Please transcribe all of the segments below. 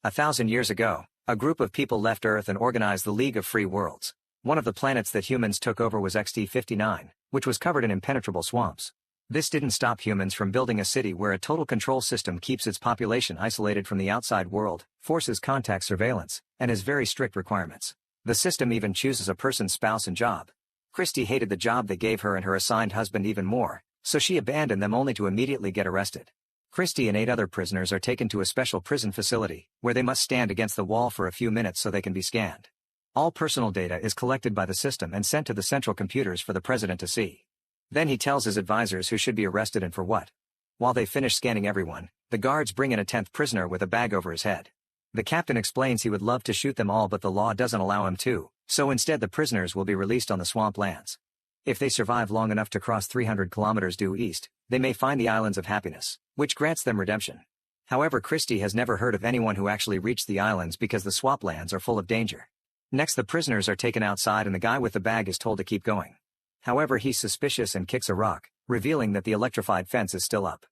1,000 years ago, a group of people left Earth and organized the League of Free Worlds. One of the planets that humans took over was XT-59, which was covered in impenetrable swamps. This didn't stop humans from building a city where a total control system keeps its population isolated from the outside world, forces contact surveillance, and has very strict requirements. The system even chooses a person's spouse and job. Christy hated the job they gave her and her assigned husband even more, so she abandoned them only to immediately get arrested. Christy and 8 other prisoners are taken to a special prison facility, where they must stand against the wall for a few minutes so they can be scanned. All personal data is collected by the system and sent to the central computers for the president to see. Then he tells his advisors who should be arrested and for what. While they finish scanning everyone, the guards bring in a 10th prisoner with a bag over his head. The captain explains he would love to shoot them all but the law doesn't allow him to, so instead the prisoners will be released on the swamp lands. If they survive long enough to cross 300 kilometers due east, they may find the Islands of Happiness, which grants them redemption. However, Christy has never heard of anyone who actually reached the islands because the swamp lands are full of danger. Next, the prisoners are taken outside and the guy with the bag is told to keep going. However, he's suspicious and kicks a rock, revealing that the electrified fence is still up.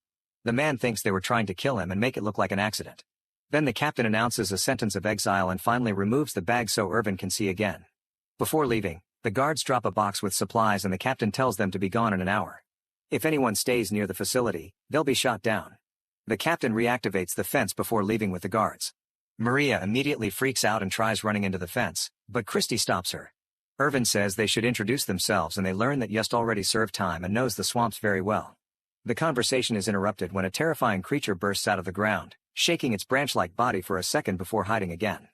The man thinks they were trying to kill him and make it look like an accident. Then the captain announces a sentence of exile and finally removes the bag so Irvin can see again. Before leaving, the guards drop a box with supplies and the captain tells them to be gone in an hour. If anyone stays near the facility, they'll be shot down. The captain reactivates the fence before leaving with the guards. Maria immediately freaks out and tries running into the fence, but Christy stops her. Irvin says they should introduce themselves and they learn that Just already served time and knows the swamps very well. The conversation is interrupted when a terrifying creature bursts out of the ground, shaking its branch-like body for a second before hiding again.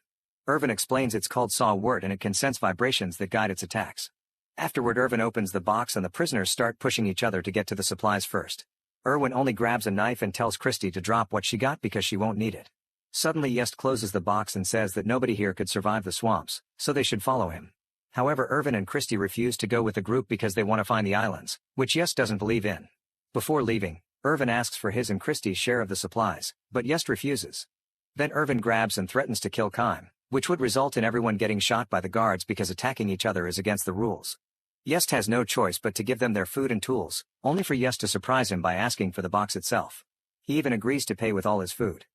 Irvin explains it's called saw-wort and it can sense vibrations that guide its attacks. Afterward, Irvin opens the box and the prisoners start pushing each other to get to the supplies first. Irwin only grabs a knife and tells Christy to drop what she got because she won't need it. Suddenly Just closes the box and says that nobody here could survive the swamps, so they should follow him. However, Irvin and Christy refuse to go with the group because they want to find the islands, which Just doesn't believe in. Before leaving, Irvin asks for his and Christy's share of the supplies, but Just refuses. Then Irvin grabs and threatens to kill Kime, which would result in everyone getting shot by the guards because attacking each other is against the rules. Just has no choice but to give them their food and tools, only for Just to surprise him by asking for the box itself. He even agrees to pay with all his food.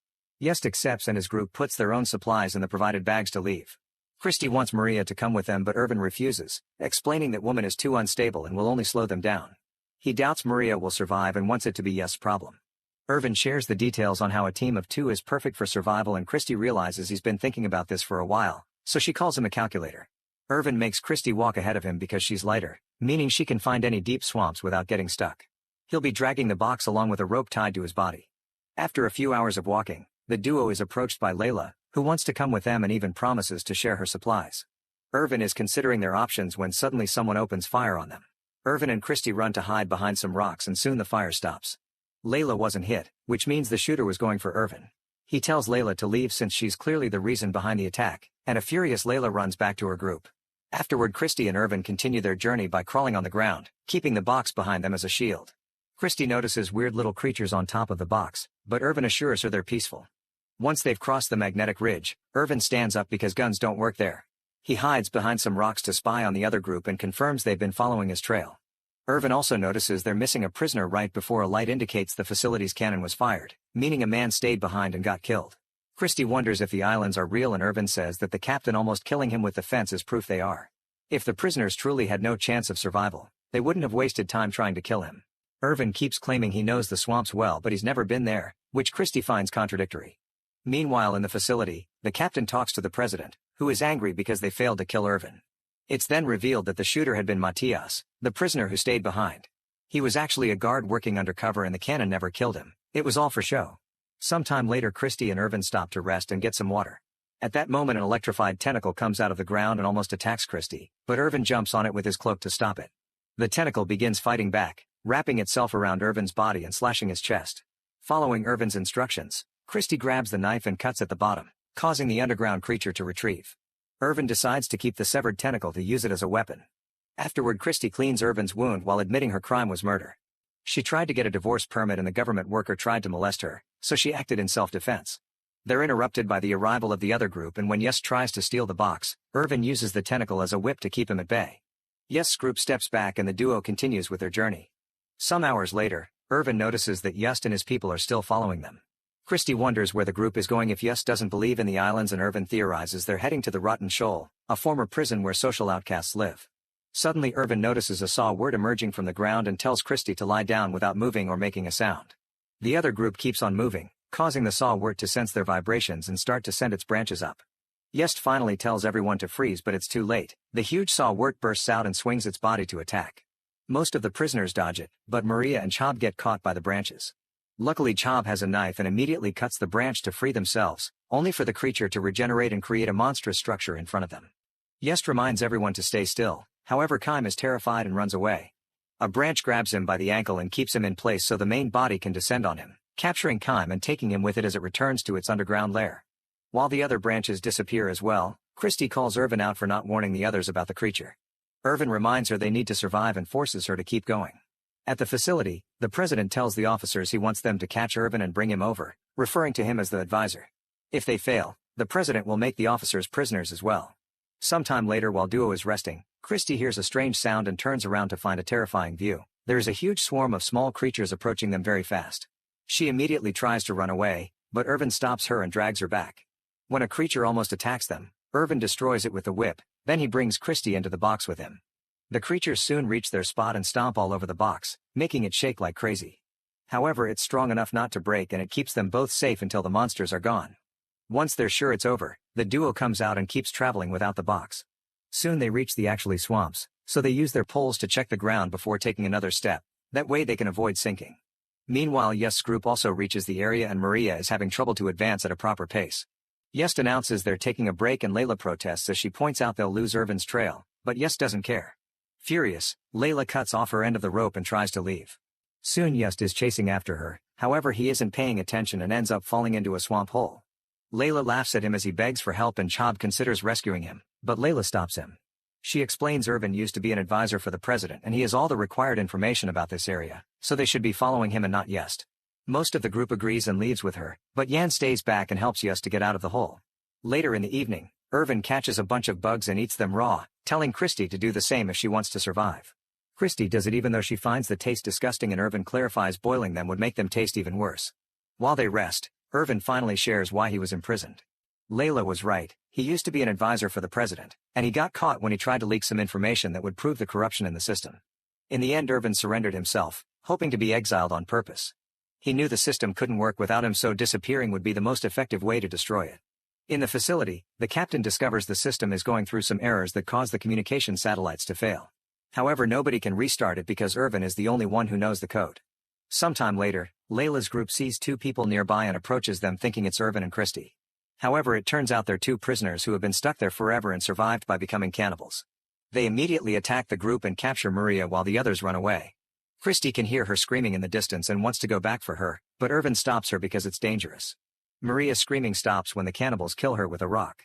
Just accepts and his group puts their own supplies in the provided bags to leave. Christy wants Maria to come with them but Irvin refuses, explaining that woman is too unstable and will only slow them down. He doubts Maria will survive and wants it to be Just's problem. Irvin shares the details on how a team of 2 is perfect for survival and Christy realizes he's been thinking about this for a while, so she calls him a calculator. Irvin makes Christy walk ahead of him because she's lighter, meaning she can find any deep swamps without getting stuck. He'll be dragging the box along with a rope tied to his body. After a few hours of walking, the duo is approached by Layla, who wants to come with them and even promises to share her supplies. Irvin is considering their options when suddenly someone opens fire on them. Irvin and Christy run to hide behind some rocks and soon the fire stops. Layla wasn't hit, which means the shooter was going for Irvin. He tells Layla to leave since she's clearly the reason behind the attack, and a furious Layla runs back to her group. Afterward, Christy and Irvin continue their journey by crawling on the ground, keeping the box behind them as a shield. Christy notices weird little creatures on top of the box, but Irvin assures her they're peaceful. Once they've crossed the magnetic ridge, Irvin stands up because guns don't work there. He hides behind some rocks to spy on the other group and confirms they've been following his trail. Irvin also notices they're missing a prisoner right before a light indicates the facility's cannon was fired, meaning a man stayed behind and got killed. Christy wonders if the islands are real and Irvin says that the captain almost killing him with the fence is proof they are. If the prisoners truly had no chance of survival, they wouldn't have wasted time trying to kill him. Irvin keeps claiming he knows the swamps well but he's never been there, which Christy finds contradictory. Meanwhile in the facility, the captain talks to the president, who is angry because they failed to kill Irvin. It's then revealed that the shooter had been Matthias, the prisoner who stayed behind. He was actually a guard working undercover and the cannon never killed him, it was all for show. Sometime later Christy and Irvin stop to rest and get some water. At that moment an electrified tentacle comes out of the ground and almost attacks Christy, but Irvin jumps on it with his cloak to stop it. The tentacle begins fighting back, wrapping itself around Irvin's body and slashing his chest. Following Irvin's instructions, Christy grabs the knife and cuts at the bottom, causing the underground creature to retrieve. Irvin decides to keep the severed tentacle to use it as a weapon. Afterward Christy cleans Irvin's wound while admitting her crime was murder. She tried to get a divorce permit and the government worker tried to molest her, so she acted in self-defense. They're interrupted by the arrival of the other group and when Just tries to steal the box, Irvin uses the tentacle as a whip to keep him at bay. Just's group steps back and the duo continues with their journey. Some hours later, Irvin notices that Just and his people are still following them. Christy wonders where the group is going if Yust doesn't believe in the islands, and Irvin theorizes they're heading to the Rotten Shoal, a former prison where social outcasts live. Suddenly Irvin notices a saw word emerging from the ground and tells Christy to lie down without moving or making a sound. The other group keeps on moving, causing the saw wort to sense their vibrations and start to send its branches up. Yust finally tells everyone to freeze, but it's too late. The huge saw wort bursts out and swings its body to attack. Most of the prisoners dodge it, but Maria and Chob get caught by the branches. Luckily Chob has a knife and immediately cuts the branch to free themselves, only for the creature to regenerate and create a monstrous structure in front of them. Yust reminds everyone to stay still, however Kime is terrified and runs away. A branch grabs him by the ankle and keeps him in place so the main body can descend on him, capturing Kime and taking him with it as it returns to its underground lair. While the other branches disappear as well, Christy calls Irvin out for not warning the others about the creature. Irvin reminds her they need to survive and forces her to keep going. At the facility, the president tells the officers he wants them to catch Irvin and bring him over, referring to him as the advisor. If they fail, the president will make the officers prisoners as well. Sometime later while Duo is resting, Christy hears a strange sound and turns around to find a terrifying view. There is a huge swarm of small creatures approaching them very fast. She immediately tries to run away, but Irvin stops her and drags her back. When a creature almost attacks them, Irvin destroys it with the whip, then he brings Christy into the box with him. The creatures soon reach their spot and stomp all over the box, making it shake like crazy. However, it's strong enough not to break and it keeps them both safe until the monsters are gone. Once they're sure it's over, the duo comes out and keeps traveling without the box. Soon they reach the actually swamps, so they use their poles to check the ground before taking another step. That way they can avoid sinking. Meanwhile Yust's group also reaches the area and Maria is having trouble to advance at a proper pace. Yust announces they're taking a break and Layla protests as she points out they'll lose Irvin's trail, but Yust doesn't care. Furious, Layla cuts off her end of the rope and tries to leave. Soon Yust is chasing after her, however he isn't paying attention and ends up falling into a swamp hole. Layla laughs at him as he begs for help and Chob considers rescuing him, but Layla stops him. She explains Irvin used to be an advisor for the president and he has all the required information about this area, so they should be following him and not Yust. Most of the group agrees and leaves with her, but Yan stays back and helps Yust to get out of the hole. Later in the evening, Irvin catches a bunch of bugs and eats them raw, telling Christy to do the same if she wants to survive. Christy does it even though she finds the taste disgusting and Irvin clarifies boiling them would make them taste even worse. While they rest, Irvin finally shares why he was imprisoned. Layla was right, he used to be an advisor for the president, and he got caught when he tried to leak some information that would prove the corruption in the system. In the end Irvin surrendered himself, hoping to be exiled on purpose. He knew the system couldn't work without him, so disappearing would be the most effective way to destroy it. In the facility, the captain discovers the system is going through some errors that cause the communication satellites to fail. However, nobody can restart it because Irvin is the only one who knows the code. Sometime later, Layla's group sees two people nearby and approaches them thinking it's Irvin and Christy. However, it turns out they're two prisoners who have been stuck there forever and survived by becoming cannibals. They immediately attack the group and capture Maria while the others run away. Christy can hear her screaming in the distance and wants to go back for her, but Irvin stops her because it's dangerous. Maria's screaming stops when the cannibals kill her with a rock.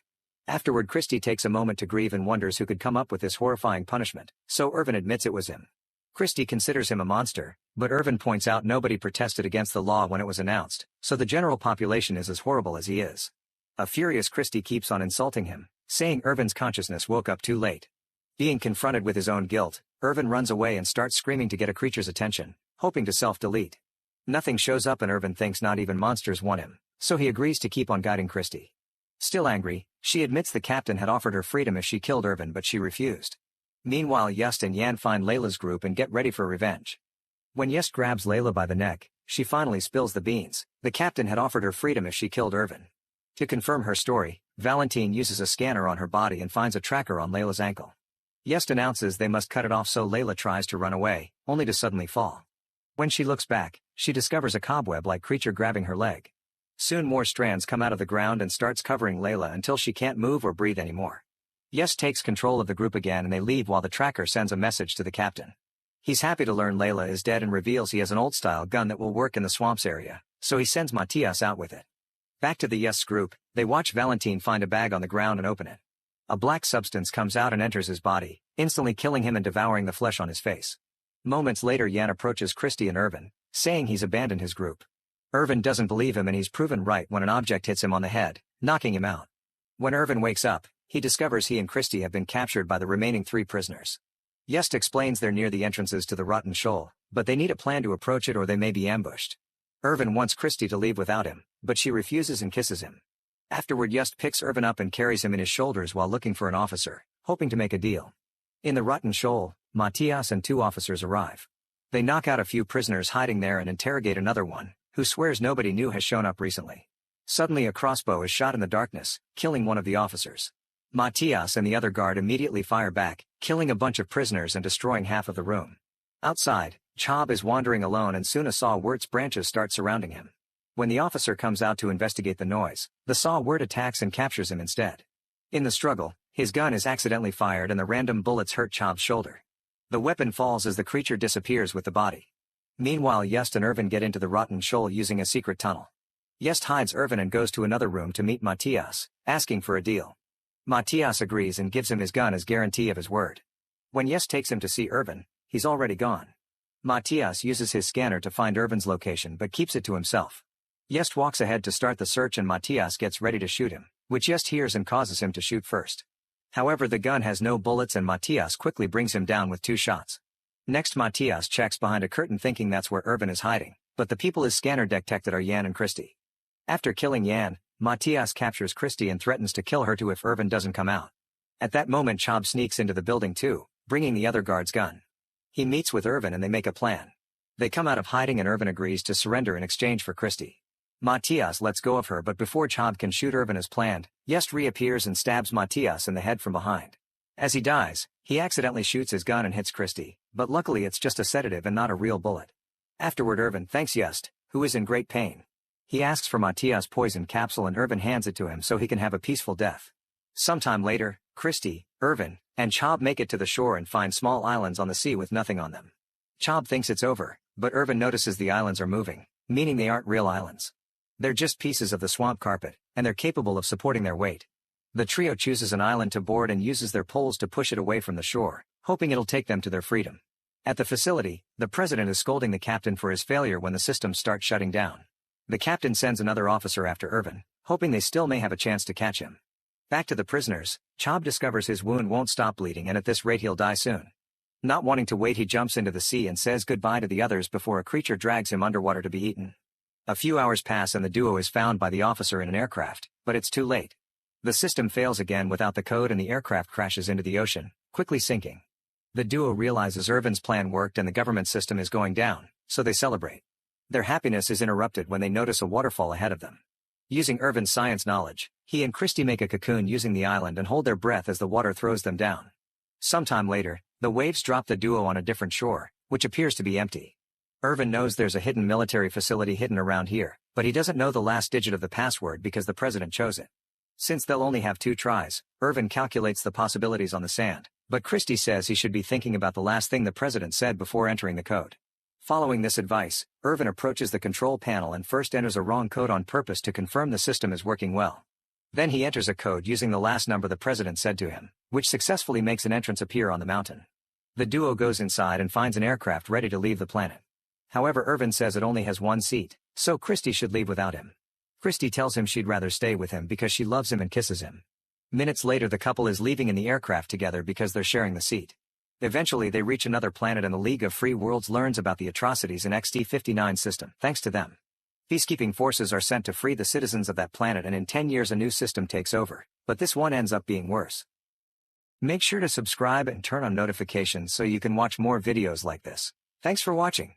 Afterward Christy takes a moment to grieve and wonders who could come up with this horrifying punishment, so Irvin admits it was him. Christy considers him a monster, but Irvin points out nobody protested against the law when it was announced, so the general population is as horrible as he is. A furious Christy keeps on insulting him, saying Irvin's consciousness woke up too late. Being confronted with his own guilt, Irvin runs away and starts screaming to get a creature's attention, hoping to self-delete. Nothing shows up and Irvin thinks not even monsters want him, so he agrees to keep on guiding Christy. Still angry, she admits the captain had offered her freedom if she killed Irvin, but she refused. Meanwhile Yust and Yan find Layla's group and get ready for revenge. When Yust grabs Layla by the neck, she finally spills the beans. The captain had offered her freedom if she killed Irvin. To confirm her story, Valentine uses a scanner on her body and finds a tracker on Layla's ankle. Yust announces they must cut it off, so Layla tries to run away, only to suddenly fall. When she looks back, she discovers a cobweb-like creature grabbing her leg. Soon more strands come out of the ground and starts covering Layla until she can't move or breathe anymore. Yust takes control of the group again and they leave while the tracker sends a message to the captain. He's happy to learn Layla is dead and reveals he has an old-style gun that will work in the swamps area, so he sends Matias out with it. Back to the Yust group, they watch Valentine find a bag on the ground and open it. A black substance comes out and enters his body, instantly killing him and devouring the flesh on his face. Moments later Yan approaches Christy and Irvin, saying he's abandoned his group. Irvin doesn't believe him and he's proven right when an object hits him on the head, knocking him out. When Irvin wakes up, he discovers he and Christy have been captured by the remaining 3 prisoners. Yust explains they're near the entrances to the Rotten Shoal, but they need a plan to approach it or they may be ambushed. Irvin wants Christy to leave without him, but she refuses and kisses him. Afterward, Yust picks Irvin up and carries him in his shoulders while looking for an officer, hoping to make a deal. In the rotten shoal, Matthias and 2 officers arrive. They knock out a few prisoners hiding there and interrogate another one, who swears nobody new has shown up recently. Suddenly a crossbow is shot in the darkness, killing one of the officers. Matthias and the other guard immediately fire back, killing a bunch of prisoners and destroying half of the room. Outside, Chob is wandering alone and soon a saw-wurt's branches start surrounding him. When the officer comes out to investigate the noise, the saw-wurt attacks and captures him instead. In the struggle, his gun is accidentally fired and the random bullets hurt Chob's shoulder. The weapon falls as the creature disappears with the body. Meanwhile, Yust and Irvin get into the rotten shoal using a secret tunnel. Yust hides Irvin and goes to another room to meet Matthias, asking for a deal. Matthias agrees and gives him his gun as guarantee of his word. When Yust takes him to see Irvin, he's already gone. Matthias uses his scanner to find Irvin's location but keeps it to himself. Yust walks ahead to start the search and Matthias gets ready to shoot him, which Yust hears and causes him to shoot first. However, the gun has no bullets and Matthias quickly brings him down with 2 shots. Next, Matthias checks behind a curtain thinking that's where Irvin is hiding, but the people his scanner detected are Jan and Christy. After killing Jan, Matthias captures Christy and threatens to kill her too if Irvin doesn't come out. At that moment, Chob sneaks into the building too, bringing the other guard's gun. He meets with Irvin and they make a plan. They come out of hiding and Irvin agrees to surrender in exchange for Christy. Matthias lets go of her, but before Chob can shoot Irvin as planned, Yust reappears and stabs Matthias in the head from behind. As he dies, he accidentally shoots his gun and hits Christy, but luckily it's just a sedative and not a real bullet. Afterward, Irvin thanks Yust, who is in great pain. He asks for Matthias' poison capsule and Irvin hands it to him so he can have a peaceful death. Sometime later, Christy, Irvin, and Chob make it to the shore and find small islands on the sea with nothing on them. Chob thinks it's over, but Irvin notices the islands are moving, meaning they aren't real islands. They're just pieces of the swamp carpet, and they're capable of supporting their weight. The trio chooses an island to board and uses their poles to push it away from the shore, hoping it'll take them to their freedom. At the facility, the president is scolding the captain for his failure when the systems start shutting down. The captain sends another officer after Irvin, hoping they still may have a chance to catch him. Back to the prisoners, Chob discovers his wound won't stop bleeding and at this rate he'll die soon. Not wanting to wait, he jumps into the sea and says goodbye to the others before a creature drags him underwater to be eaten. A few hours pass and the duo is found by the officer in an aircraft, but it's too late. The system fails again without the code and the aircraft crashes into the ocean, quickly sinking. The duo realizes Irvin's plan worked and the government system is going down, so they celebrate. Their happiness is interrupted when they notice a waterfall ahead of them. Using Irvin's science knowledge, he and Christy make a cocoon using the island and hold their breath as the water throws them down. Sometime later, the waves drop the duo on a different shore, which appears to be empty. Irvin knows there's a hidden military facility hidden around here, but he doesn't know the last digit of the password because the president chose it. Since they'll only have 2 tries, Irvin calculates the possibilities on the sand, but Christy says he should be thinking about the last thing the president said before entering the code. Following this advice, Irvin approaches the control panel and first enters a wrong code on purpose to confirm the system is working well. Then he enters a code using the last number the president said to him, which successfully makes an entrance appear on the mountain. The duo goes inside and finds an aircraft ready to leave the planet. However, Irvin says it only has 1 seat, so Christy should leave without him. Christy tells him she'd rather stay with him because she loves him and kisses him. Minutes later, the couple is leaving in the aircraft together because they're sharing the seat. Eventually they reach another planet and the League of Free Worlds learns about the atrocities in XT-59 system. Thanks to them, peacekeeping forces are sent to free the citizens of that planet, and in 10 years a new system takes over, but this one ends up being worse. Make sure to subscribe and turn on notifications so you can watch more videos like this. Thanks for watching.